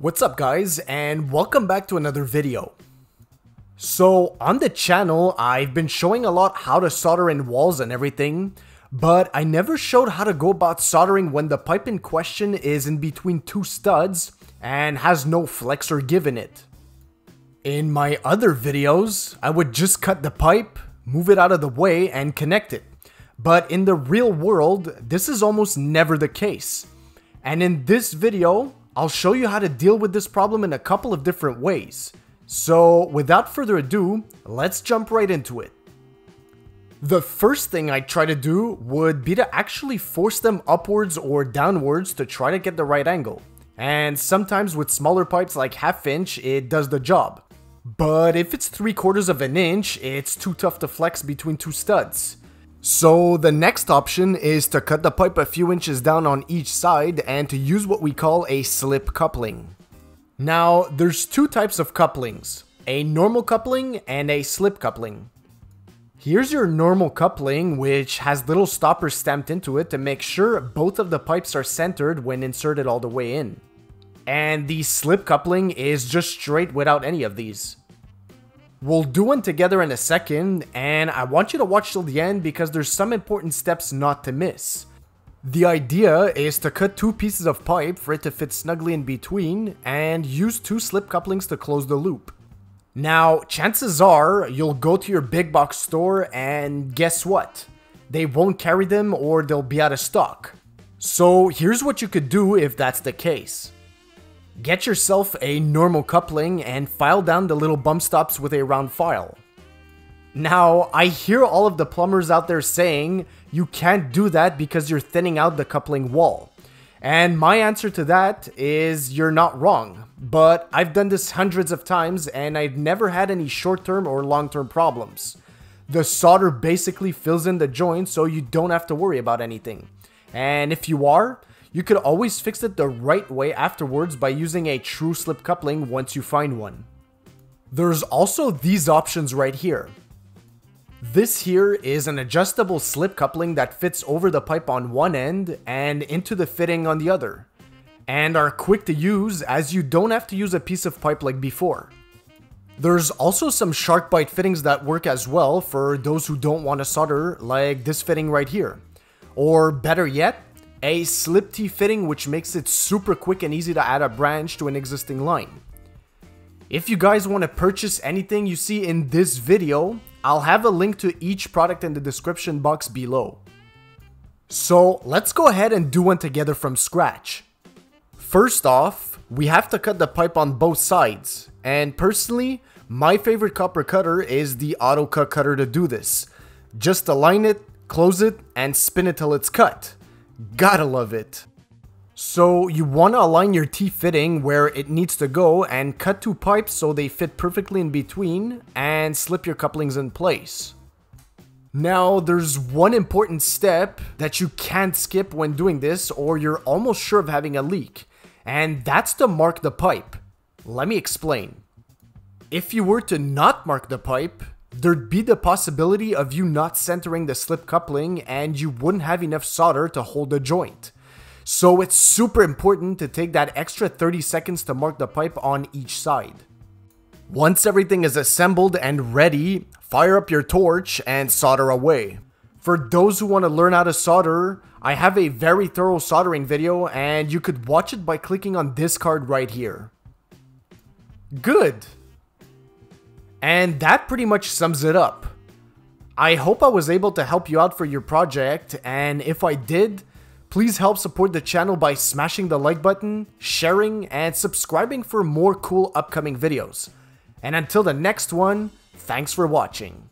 What's up guys, and welcome back to another video. So on the channel, I've been showing a lot how to solder in walls and everything, but I never showed how to go about soldering when the pipe in question is in between two studs and has no flex or give in it. In my other videos, I would just cut the pipe, move it out of the way, and connect it. But in the real world, this is almost never the case. And in this video, I'll show you how to deal with this problem in a couple of different ways. So without further ado, let's jump right into it. The first thing I'd try to do would be to actually force them upwards or downwards to try to get the right angle. And sometimes with smaller pipes like 1/2 inch, it does the job. But if it's 3/4 of an inch, it's too tough to flex between two studs. So the next option is to cut the pipe a few inches down on each side and to use what we call a slip coupling. Now there's two types of couplings, a normal coupling and a slip coupling. Here's your normal coupling, which has little stoppers stamped into it to make sure both of the pipes are centered when inserted all the way in. And the slip coupling is just straight without any of these. We'll do one together in a second, and I want you to watch till the end because there's some important steps not to miss. The idea is to cut two pieces of pipe for it to fit snugly in between and use two slip couplings to close the loop. Now, chances are you'll go to your big box store and guess what? They won't carry them or they'll be out of stock. So here's what you could do if that's the case. Get yourself a normal coupling and file down the little bump stops with a round file. Now, I hear all of the plumbers out there saying you can't do that because you're thinning out the coupling wall. And my answer to that is you're not wrong, but I've done this hundreds of times and I've never had any short-term or long-term problems. The solder basically fills in the joint so you don't have to worry about anything. And if you are, you could always fix it the right way afterwards by using a true slip coupling once you find one. There's also these options right here. This here is an adjustable slip coupling that fits over the pipe on one end and into the fitting on the other, and are quick to use as you don't have to use a piece of pipe like before. There's also some shark bite fittings that work as well for those who don't want to solder, like this fitting right here. Or better yet, a slip T fitting, which makes it super quick and easy to add a branch to an existing line. If you guys want to purchase anything you see in this video, I'll have a link to each product in the description box below. So let's go ahead and do one together from scratch. First off, we have to cut the pipe on both sides, and personally, my favorite copper cutter is the auto cut cutter to do this. Just align it, close it, and spin it till it's cut. Gotta love it. So you want to align your T fitting where it needs to go and cut two pipes so they fit perfectly in between and slip your couplings in place. Now there's one important step that you can't skip when doing this or you're almost sure of having a leak, and that's to mark the pipe. Let me explain. If you were to not mark the pipe, there'd be the possibility of you not centering the slip coupling and you wouldn't have enough solder to hold the joint. So it's super important to take that extra 30 seconds to mark the pipe on each side. Once everything is assembled and ready, fire up your torch and solder away. For those who want to learn how to solder, I have a very thorough soldering video and you could watch it by clicking on this card right here. Good. And that pretty much sums it up. I hope I was able to help you out for your project, and if I did, please help support the channel by smashing the like button, sharing, and subscribing for more cool upcoming videos. And until the next one, thanks for watching.